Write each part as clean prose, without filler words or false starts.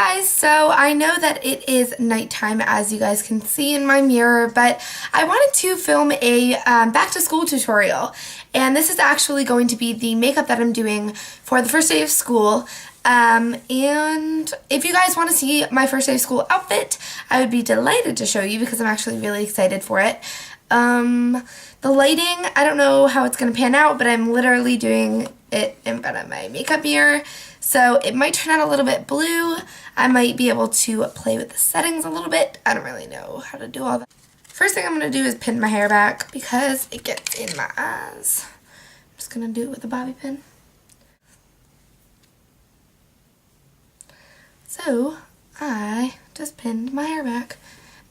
guys, so I know that it is nighttime as you guys can see in my mirror, but I wanted to film a back to school tutorial, and this is actually going to be the makeup that I'm doing for the first day of school. And if you guys want to see my first day of school outfit, I would be delighted to show you because I'm actually really excited for it. The lighting, I don't know how it's going to pan out, but I'm literally doing it in front of my makeup mirror, so it might turn out a little bit blue. I might be able to play with the settings a little bit. I don't really know how to do all that. First thing I'm going to do is pin my hair back because it gets in my eyes. I'm just going to do it with a bobby pin. So, I just pinned my hair back.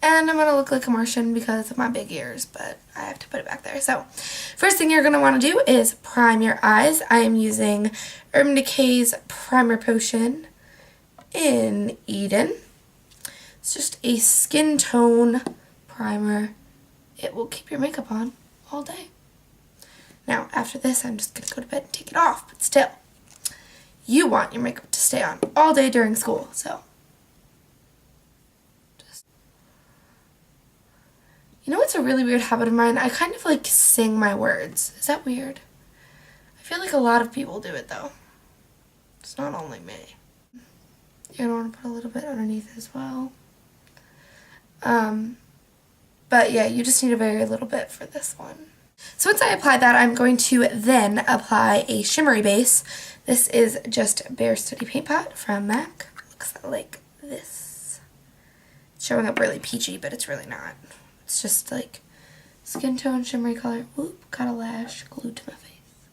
And I'm going to look like a Martian because of my big ears, but I have to put it back there. So, first thing you're going to want to do is prime your eyes. I am using Urban Decay's Primer Potion in Eden. It's just a skin tone primer. It will keep your makeup on all day. Now, after this, I'm just going to go to bed and take it off, but still, you want your makeup to stay on all day during school, so. You know what's a really weird habit of mine? I kind of like sing my words. Is that weird? I feel like a lot of people do it though. It's not only me. You're gonna want to put a little bit underneath as well. But yeah, you just need a very little bit for this one. So once I apply that, I'm going to then apply a shimmery base. This is just Bare Study Paint Pot from MAC. Looks like this. It's showing up really peachy, but it's really not. It's just like skin tone shimmery color. Whoop, got a lash glued to my face.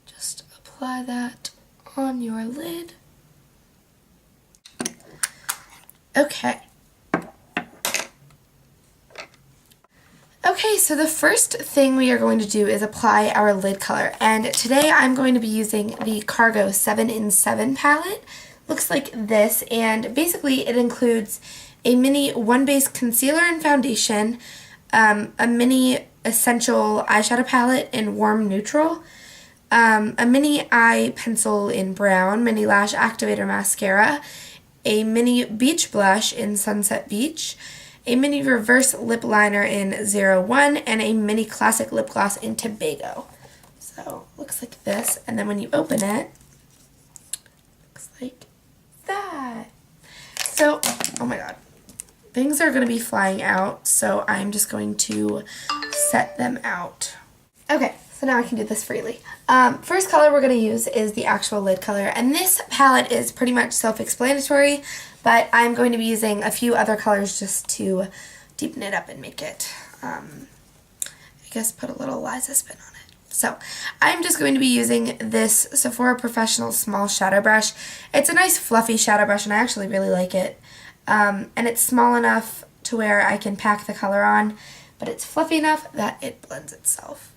Just apply that on your lid. Okay. Okay, so the first thing we are going to do is apply our lid color. And today I'm going to be using the Cargo 7 in 7 palette. Looks like this, and basically it includes a mini one base concealer and foundation, a mini essential eyeshadow palette in warm neutral, a mini eye pencil in brown, mini lash activator mascara, a mini beach blush in Sunset Beach, a mini reverse lip liner in 01, and a mini classic lip gloss in Tobago. So looks like this, and then when you open it, looks like that. So, oh my god. Things are going to be flying out, so I'm just going to set them out. Okay, so now I can do this freely. First color we're going to use is the actual lid color, and this palette is pretty much self-explanatory, but I'm going to be using a few other colors just to deepen it up and make it, I guess put a little Liza spin on it. So, I'm just going to be using this Sephora Professional Small Shadow Brush. It's a nice fluffy shadow brush, and I actually really like it. And it's small enough to where I can pack the color on, but it's fluffy enough that it blends itself.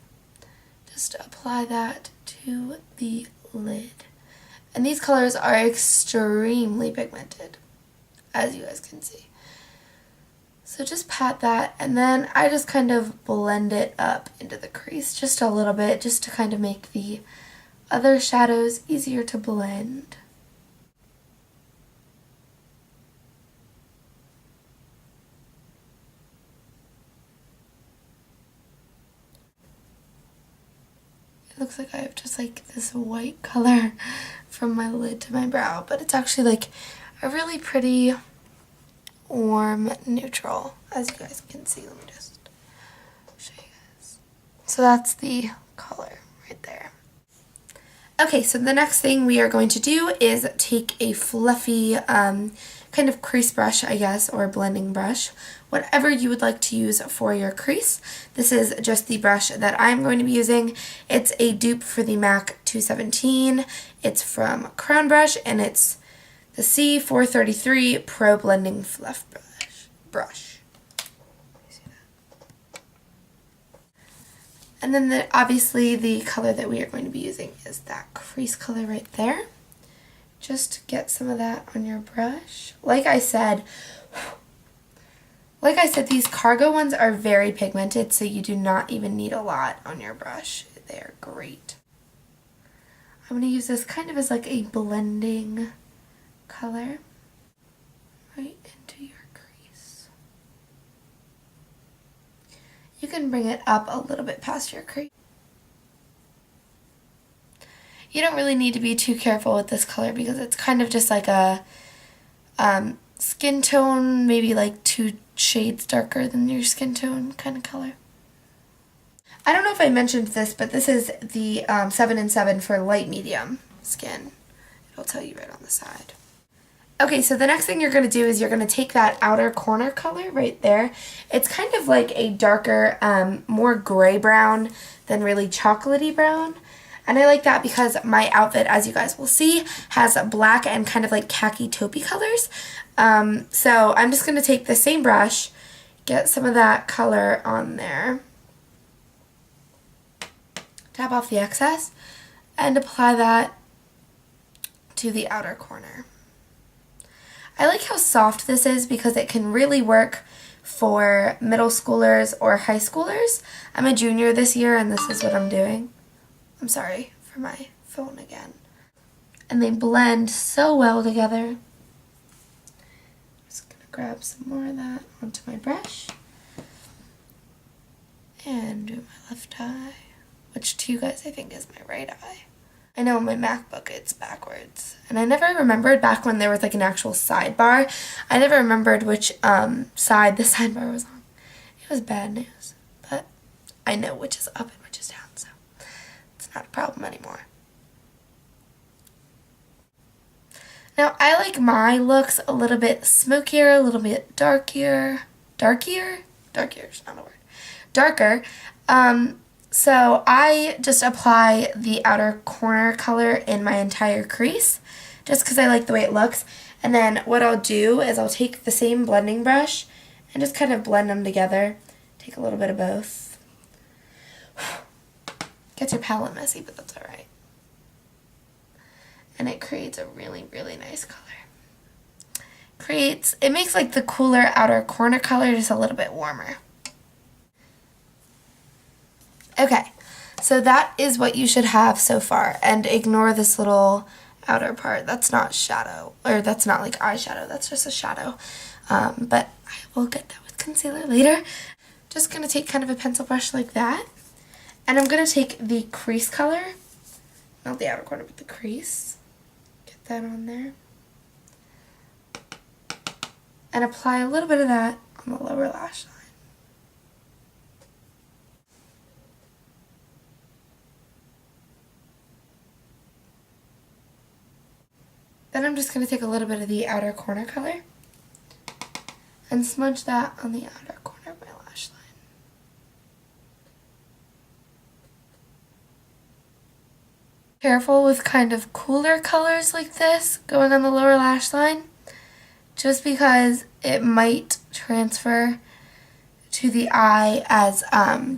Just apply that to the lid. And these colors are extremely pigmented, as you guys can see. So just pat that, and then I just kind of blend it up into the crease just a little bit, just to kind of make the other shadows easier to blend. It looks like I have just like this white color from my lid to my brow, but it's actually like a really pretty warm neutral, as you guys can see. Let me just show you guys. So that's the color right there. Okay, so the next thing we are going to do is take a fluffy kind of crease brush, I guess, or blending brush, whatever you would like to use for your crease. This is just the brush that I'm going to be using. It's a dupe for the MAC 217. It's from Crown Brush, and it's the C433 Pro Blending Fluff Brush. And then obviously the color that we are going to be using is that crease color right there. Just get some of that on your brush. Like I said, these Cargo ones are very pigmented, so you do not even need a lot on your brush. They're great. I'm going to use this kind of as like a blending color right into your crease. You can bring it up a little bit past your crease. You don't really need to be too careful with this color because it's kind of just like a skin tone, maybe like 2 shades darker than your skin tone kind of color. I don't know if I mentioned this, but this is the 7 in 7 for light medium skin. It'll tell you right on the side. Okay, so the next thing you're going to do is you're going to take that outer corner color right there. It's kind of like a darker, more gray brown than really chocolatey brown. And I like that because my outfit, as you guys will see, has black and kind of like khaki taupey colors. So I'm just going to take the same brush, get some of that color on there, tap off the excess, and apply that to the outer corner. I like how soft this is because it can really work for middle schoolers or high schoolers. I'm a junior this year and this is what I'm doing. I'm sorry for my phone again. And they blend so well together. Just gonna grab some more of that onto my brush and do my left eye, which to you guys I think is my right eye. I know on my MacBook it's backwards, and I never remembered back when there was like an actual sidebar. I never remembered which side the sidebar was on. It was bad news, but I know which is up and which is down, so it's not a problem anymore. Now I like my looks a little bit smokier, a little bit darker. Darkier is not a word. Darker. So I just apply the outer corner color in my entire crease just because I like the way it looks. And then what I'll do is I'll take the same blending brush and just kind of blend them together. Take a little bit of both. Gets your palette messy, but that's alright. And it creates a really, really nice color. It makes like the cooler outer corner color just a little bit warmer. Okay, so that is what you should have so far, and ignore this little outer part. That's not shadow, or that's not like eyeshadow, that's just a shadow. But I will get that with concealer later. Just going to take kind of a pencil brush like that, and I'm going to take the crease color, not the outer corner, but the crease. Get that on there. And apply a little bit of that on the lower lash line. Then I'm just going to take a little bit of the outer corner color and smudge that on the outer corner of my lash line. Careful with kind of cooler colors like this going on the lower lash line, just because it might transfer to the eye as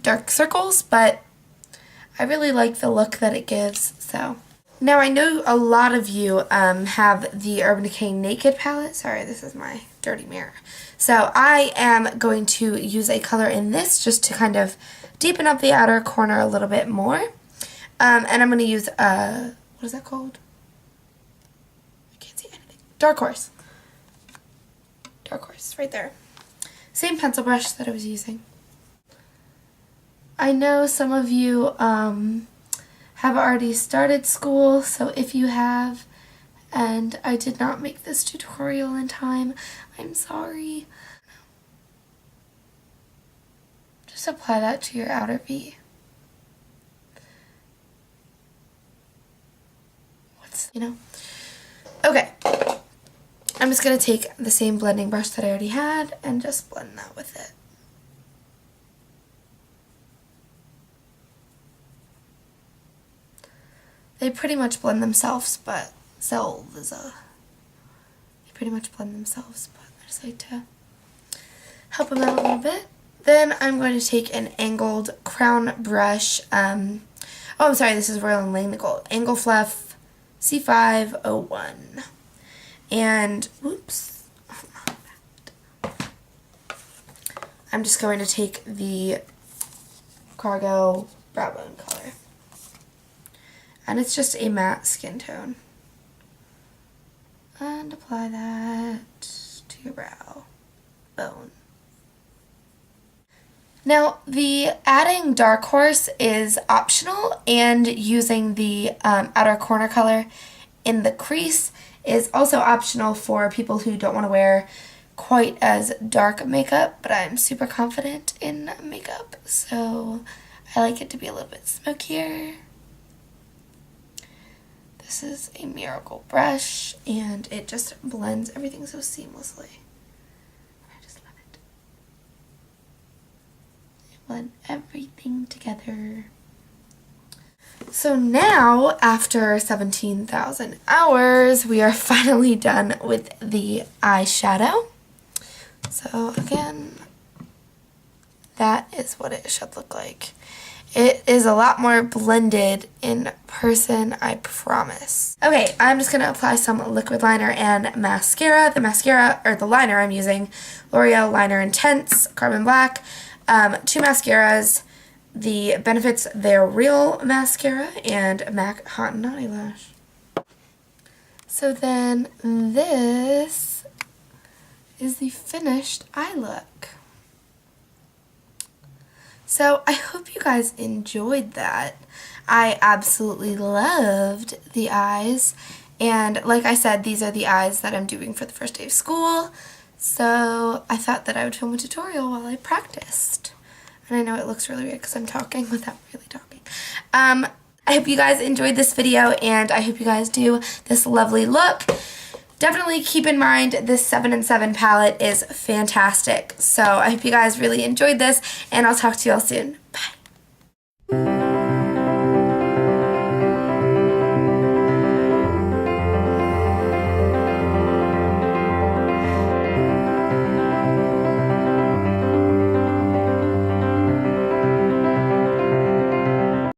dark circles, but I really like the look that it gives, so. Now I know a lot of you have the Urban Decay Naked palette. Sorry, this is my dirty mirror. So I am going to use a color in this just to kind of deepen up the outer corner a little bit more. And I'm going to use, what is that called? I can't see anything. Dark Horse. Dark Horse, right there. Same pencil brush that I was using. I know some of you have already started school, so if you have and I did not make this tutorial in time, I'm sorry. Just apply that to your outer V. Okay. I'm just going to take the same blending brush that I already had and just blend that with it. They pretty much blend themselves, but they pretty much blend themselves, but I just like to help them out a little bit. Then I'm going to take an angled crown brush. I'm sorry, this is Royal & Langnickel Angle Fluff C501. And, whoops, I'm just going to take the Cargo Brow Bone color. And it's just a matte skin tone. And apply that to your brow bone. Now, the adding Dark Horse is optional, and using the outer corner color in the crease is also optional for people who don't want to wear quite as dark makeup, but I'm super confident in makeup, so I like it to be a little bit smokier. This is a Miracle brush, and it just blends everything so seamlessly. I just love it. Blend everything together. So now, after 17,000 hours, we are finally done with the eyeshadow. So again, that is what it should look like. It is a lot more blended in person, I promise. Okay, I'm just going to apply some liquid liner and mascara. The liner I'm using, L'Oreal Liner Intense, Carbon Black. 2 mascaras. The Benefits They're Real mascara and MAC Hot and Naughty Lash. So then this is the finished eye look. So I hope you guys enjoyed that. I absolutely loved the eyes, and like I said, these are the eyes that I'm doing for the first day of school, so I thought that I would film a tutorial while I practiced. And I know it looks really weird because I'm talking without really talking. I hope you guys enjoyed this video, and I hope you guys do this lovely look. Definitely keep in mind this 7 in 7 palette is fantastic. So I hope you guys really enjoyed this, and I'll talk to you all soon. Bye.